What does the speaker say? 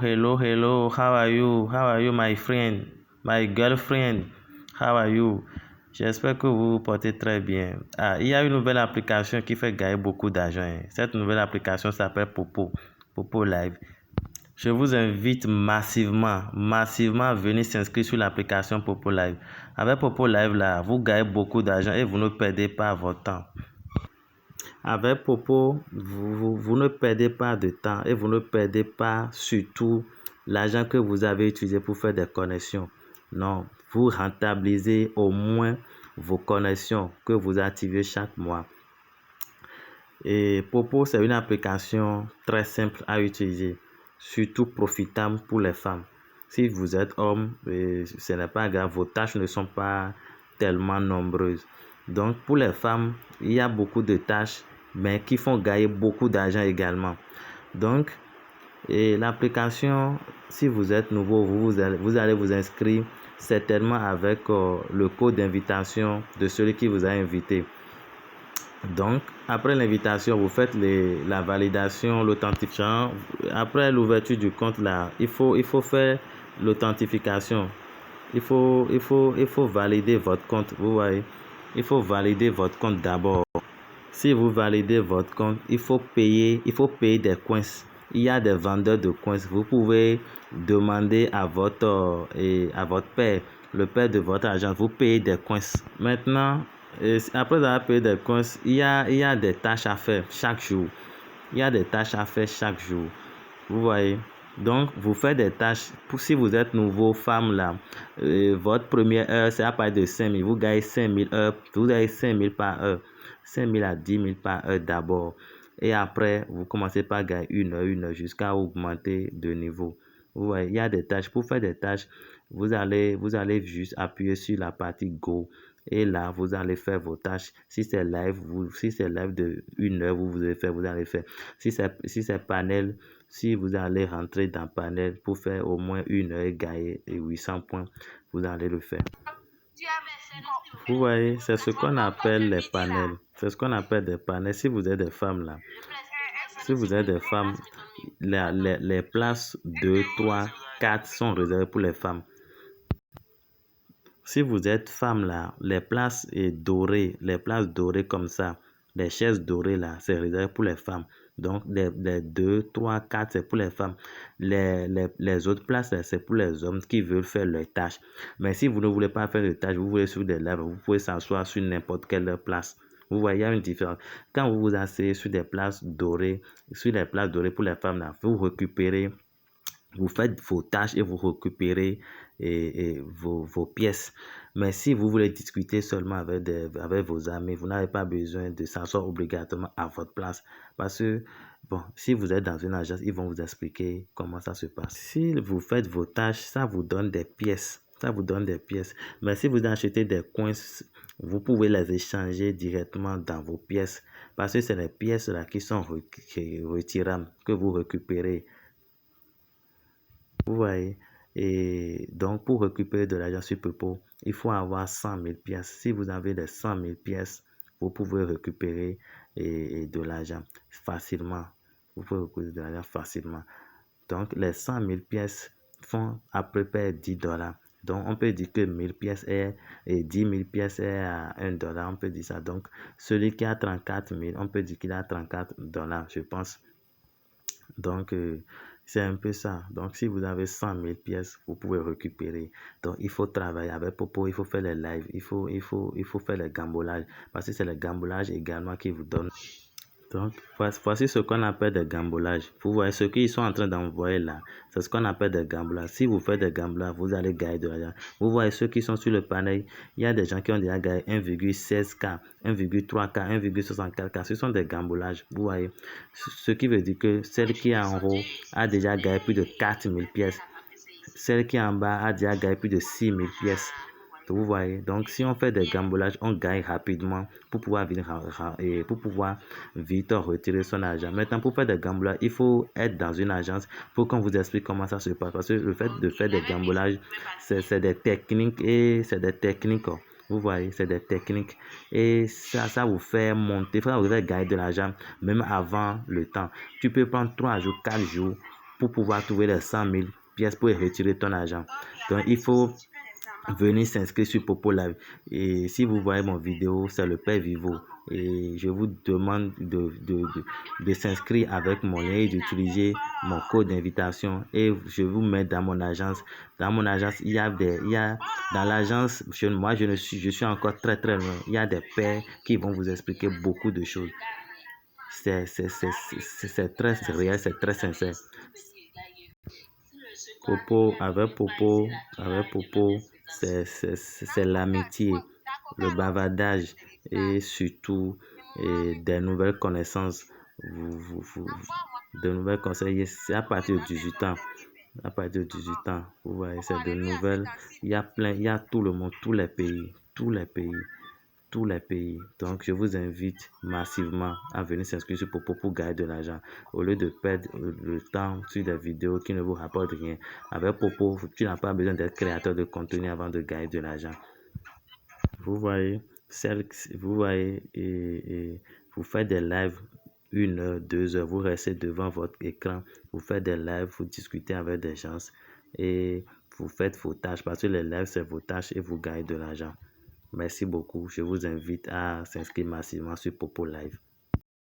hello. How are you? How are you, my friend? My girlfriend? How are you? J'espère que vous vous portez très bien. Il y a une nouvelle application qui fait gagner beaucoup d'argent. Cette nouvelle application s'appelle Popo. Popo Live. Je vous invite massivement à venir s'inscrire sur l'application Popo Live. Avec Popo Live, là, vous gagnez beaucoup d'argent et vous ne perdez pas votre temps. Avec Popo, vous ne perdez pas de temps et vous ne perdez pas surtout l'argent que vous avez utilisé pour faire des connexions. Non, vous rentabilisez au moins vos connexions que vous activez chaque mois. Et Popo, c'est une application très simple à utiliser, surtout profitable pour les femmes. Si vous êtes homme, ce n'est pas grave, vos tâches ne sont pas tellement nombreuses. Donc, pour les femmes, il y a beaucoup de tâches, mais qui font gagner beaucoup d'argent également. Donc, l'application, si vous êtes nouveau, vous allez vous inscrire certainement avec le code d'invitation de celui qui vous a invité. Donc, après l'invitation, vous faites la validation, l'authentification. Après l'ouverture du compte, là, il faut faire l'authentification. Il faut valider votre compte. Vous voyez, il faut valider votre compte d'abord. Si vous validez votre compte, il faut payer des coins. Il y a des vendeurs de coins. Vous pouvez demander à votre père, le père de votre agent, vous payez des coins. Maintenant, après avoir payé des coins, il y a des tâches à faire chaque jour. Vous voyez. Donc, vous faites des tâches. Si vous êtes nouveau, femme là, votre première heure, c'est à partir de 5 000. Vous gagnez 5 000 heures. Vous avez 5 000 par heure. 5 000 à 10 000 par heure d'abord. Et après, vous commencez par gagner une heure jusqu'à augmenter de niveau. Vous voyez, il y a des tâches. Pour faire des tâches, vous allez juste appuyer sur la partie Go. Et là, vous allez faire vos tâches. Si c'est live de 1 heure, vous allez faire. Si c'est panel, si vous allez rentrer dans panel pour faire au moins 1 heure et gagner 800 points, vous allez le faire. Vous voyez, c'est ce qu'on appelle les panels. C'est ce qu'on appelle des panels. Si vous êtes des femmes là, les places 2, 3, 4 sont réservées pour les femmes. Si vous êtes femme là, les places dorées comme ça, les chaises dorées là, c'est réservé pour les femmes. Donc, les 2, 3, 4, c'est pour les femmes. Les autres places, c'est pour les hommes qui veulent faire leurs tâches. Mais si vous ne voulez pas faire de tâches, vous voulez sur des lèvres, vous pouvez s'asseoir sur n'importe quelle place. Vous voyez, il y a une différence. Quand vous vous asseyez sur des places dorées, pour les femmes, là, vous récupérez, vous faites vos tâches et vous récupérez vos pièces. Mais si vous voulez discuter seulement avec vos amis, vous n'avez pas besoin de s'asseoir obligatoirement à votre place. Parce que, bon, si vous êtes dans une agence, ils vont vous expliquer comment ça se passe. Si vous faites vos tâches, ça vous donne des pièces. Mais si vous achetez des coins, vous pouvez les échanger directement dans vos pièces. Parce que c'est les pièces là qui sont retirables, que vous récupérez. Vous voyez, et donc pour récupérer de l'argent sur Popo, il faut avoir 100 000 pièces. Si vous avez les 100 000 pièces, vous pouvez récupérer de l'argent facilement. Donc les 100 000 pièces font à peu près $10. Donc on peut dire que 1000 pièces et 10 000 pièces est à $1. On peut dire ça. Donc celui qui a 34 000, on peut dire qu'il a $34, je pense. Donc, c'est un peu ça. Donc, si vous avez 100 000 pièces, vous pouvez récupérer. Donc, il faut travailler avec Popo, il faut faire les lives, il faut faire les gambolages. Parce que c'est le gambolage également qui vous donne. Donc, voici ce qu'on appelle des gambolages. Vous voyez ce qu'ils sont en train d'envoyer là. C'est ce qu'on appelle des gambolages. Si vous faites des gambolages, vous allez gagner de l'argent. Vous voyez ceux qui sont sur le panel. Il y a des gens qui ont déjà gagné 1,16K, 1,3K, 1,64K. Ce sont des gambolages. Vous voyez. Ce qui veut dire que celle qui est en haut a déjà gagné plus de 4000 pièces. Celle qui est en bas a déjà gagné plus de 6000 pièces. Vous voyez, donc si on fait des gambolages, on gagne rapidement pour pouvoir vite retirer son argent. Maintenant, pour faire des gambolages, il faut être dans une agence pour qu'on vous explique comment ça se passe. Parce que le fait de faire des gambolages, c'est des techniques Vous voyez, c'est des techniques et ça vous fait monter, ça vous fait gagner de l'argent même avant le temps. Tu peux prendre 3 jours, 4 jours pour pouvoir trouver les 100 000 pièces pour retirer ton argent. Donc, il faut venir s'inscrire sur Popo Live. Et si vous voyez mon vidéo, c'est le Père Vivo. Et je vous demande de s'inscrire avec mon lien et d'utiliser mon code d'invitation. Et je vous mets dans mon agence. Dans mon agence, dans l'agence, moi je suis encore très loin. Il y a des pères qui vont vous expliquer beaucoup de choses. C'est très réel, c'est très sincère. Avec Popo, c'est l'amitié, le bavardage et surtout des nouvelles connaissances. De nouvelles connaissances, c'est à partir de 18 ans. À partir de 18 ans, vous voyez, c'est de nouvelles. Il y a tout le monde, tous les pays. Donc, je vous invite massivement à venir s'inscrire sur Popo pour gagner de l'argent. Au lieu de perdre le temps sur des vidéos qui ne vous rapportent rien. Avec Popo, tu n'as pas besoin d'être créateur de contenu avant de gagner de l'argent. Vous voyez, et vous faites des lives 1 heure, 2 heures, vous restez devant votre écran, vous faites des lives, vous discutez avec des gens et vous faites vos tâches parce que les lives c'est vos tâches et vous gagnez de l'argent. Merci beaucoup. Je vous invite à s'inscrire massivement sur Popo Live.